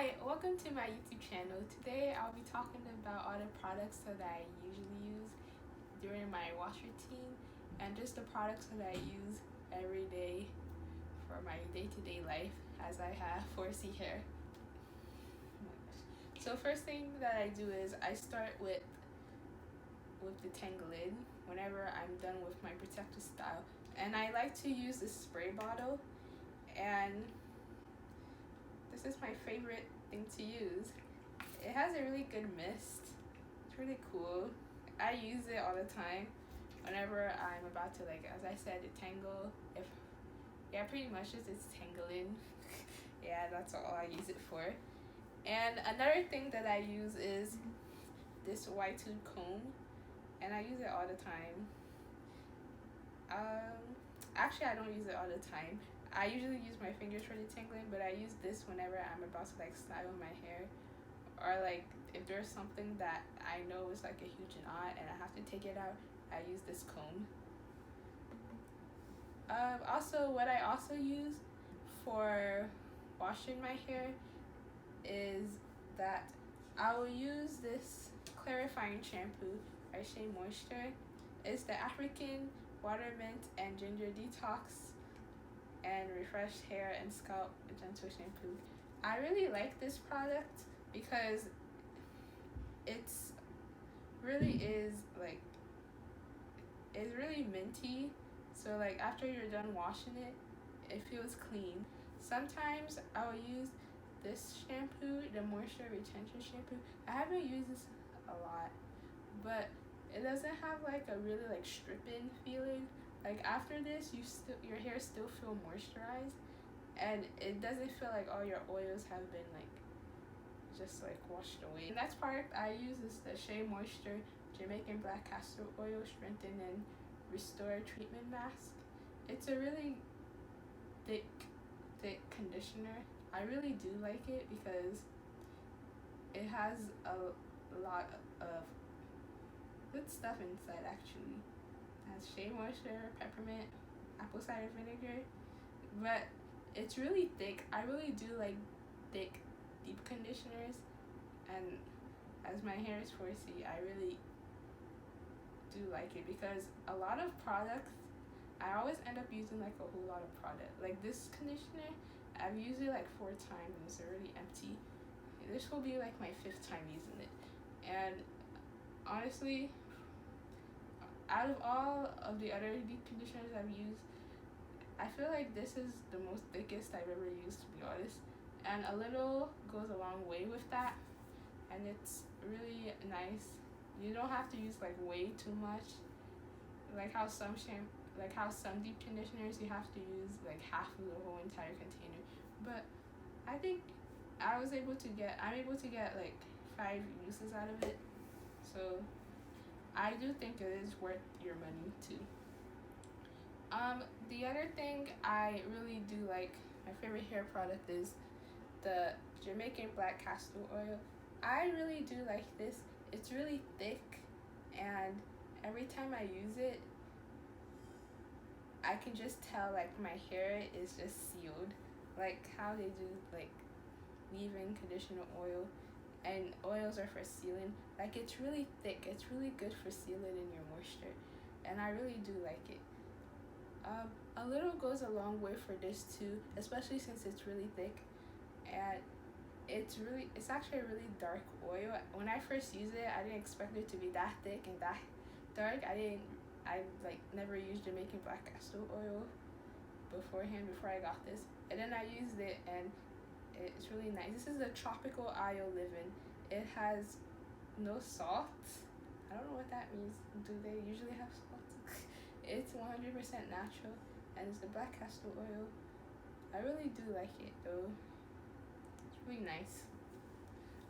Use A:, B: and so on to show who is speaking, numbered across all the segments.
A: Hi, welcome to my YouTube channel. Today I'll be talking about all the products that I usually use during my wash routine and just the products that I use every day for my day-to-day life as I have 4C hair. Oh my gosh. So first thing that I do is I start with the Tangleid whenever I'm done with my protective style. And I like to use this spray bottle, and this is my favorite thing to use. It has a really good mist. It's really cool. I use it all the time whenever I'm about to, like, as I said, detangle. Pretty much just it's tangling. Yeah, that's all I use it for. And another thing that I use is this white tooth comb, and I use it all the time. Actually, I don't use it all the time. I usually use my fingers for detangling, but I use this whenever I'm about to like style my hair, or like if there's something that I know is like a huge knot and I have to take it out, I use this comb. Also, what I also use for washing my hair is that I will use this clarifying shampoo by Shea Moisture. It's the African Water Mint and Ginger Detox and Refresh Hair and Scalp Gentle Shampoo. I really like this product because it's really is like, it's really minty, so like after you're done washing it, it feels clean. Sometimes I'll use this shampoo, the Moisture Retention Shampoo. I haven't used this a lot, but it doesn't have like a really like stripping feeling. Like after this, your hair still feel moisturized, and it doesn't feel like all your oils have been like just like washed away. The next product I use is the Shea Moisture Jamaican Black Castor Oil Strengthen and Restore Treatment Mask. It's a really thick conditioner. I really do like it because it has a lot of good stuff inside. Actually, it has shea moisture, peppermint, apple cider vinegar, but it's really thick. I really do like thick, deep conditioners, and as my hair is 4C, I really do like it because a lot of products, I always end up using like a whole lot of product. Like this conditioner, I've used it like 4 times and it's already empty. This will be like my 5th time using it, and honestly, out of all of the other deep conditioners I've used, I feel like this is the most thickest I've ever used, to be honest. And a little goes a long way with that, and it's really nice. You don't have to use like way too much, like how some deep conditioners you have to use like half of the whole entire container. But I think I'm able to get like 5 uses out of it, so I do think it is worth your money too. The other thing I really do like, my favorite hair product is the Jamaican Black Castor Oil. I really do like this. It's really thick, and every time I use it, I can just tell like my hair is just sealed, like how they do like leave-in conditioner oil, and oils are for sealing. Like it's really thick. It's really good for sealing in your moisture, and I really do like it. A little goes a long way for this too, especially since it's really thick, and it's actually a really dark oil. When I first used it, I didn't expect it to be that thick and that dark. I like never used Jamaican Black Castor Oil before I got this, and then I used it and it's really nice. This is a tropical oil leave-in. It has no salt. I don't know what that means. Do they usually have salt? It's 100% natural, and it's the black castor oil. I really do like it though. It's really nice.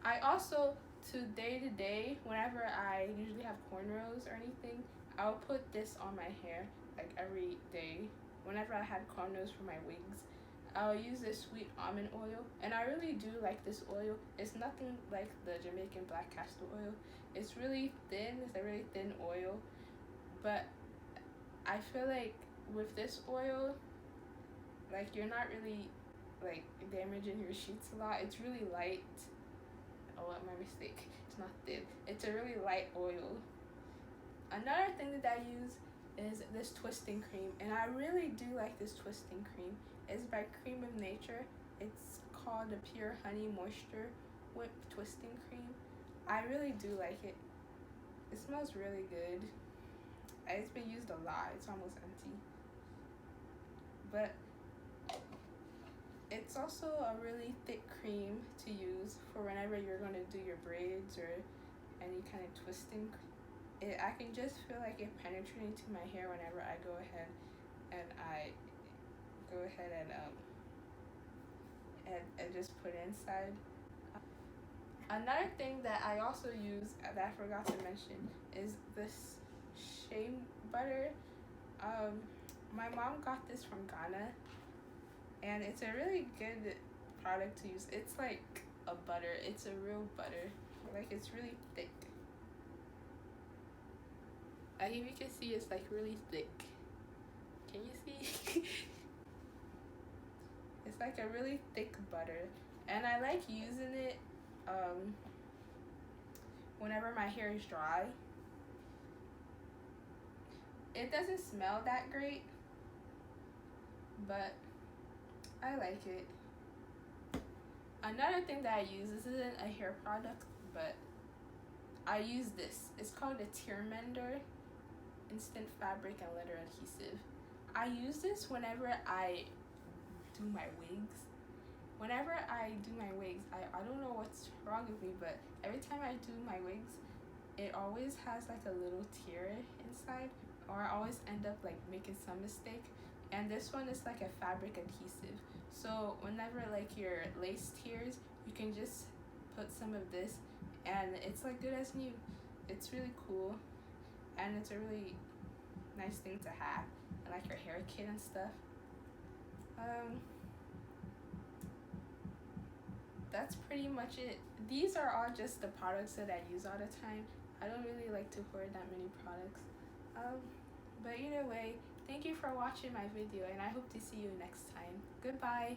A: I also, to day, whenever I usually have cornrows or anything, I'll put this on my hair like every day. Whenever I had cornrows for my wigs, I'll use this sweet almond oil, and I really do like this oil. It's nothing like the Jamaican Black Castor Oil. It's really thin. It's a really thin oil, but I feel like with this oil, like you're not really like damaging your sheets a lot. It's really light. Oh, my mistake. It's not thin. It's a really light oil. Another thing that I use is this twisting cream, and I really do like this twisting cream. It's by Creme of Nature. It's called the Pure Honey Moisture Whip Twisting Cream. I really do like it. It smells really good. It's been used a lot. It's almost empty. But it's also a really thick cream to use for whenever you're going to do your braids or any kind of twisting. I can just feel like it penetrating to my hair whenever I go ahead and and just put it inside. Another thing that I also use that I forgot to mention is this Shea Butter. My mom got this from Ghana, and it's a really good product to use. It's like a butter. It's a real butter. Like, it's really thick. If you can see, it's like really thick. Can you see? It's like a really thick butter, and I like using it whenever my hair is dry. It doesn't smell that great, but I like it. Another thing that I use, this isn't a hair product, but I use this. It's called the Mender Instant Fabric and Leather Adhesive. I use this whenever I do my wigs. Whenever I do my wigs, I don't know what's wrong with me, but every time I do my wigs, it always has like a little tear inside, or I always end up like making some mistake. And this one is like a fabric adhesive. So whenever like your lace tears, you can just put some of this and it's like good as new. It's really cool, and it's a really nice thing to have, and like your hair kit and stuff. That's pretty much it. These are all just the products that I use all the time. I don't really like to hoard that many products. But either way, thank you for watching my video, and I hope to see you next time. Goodbye.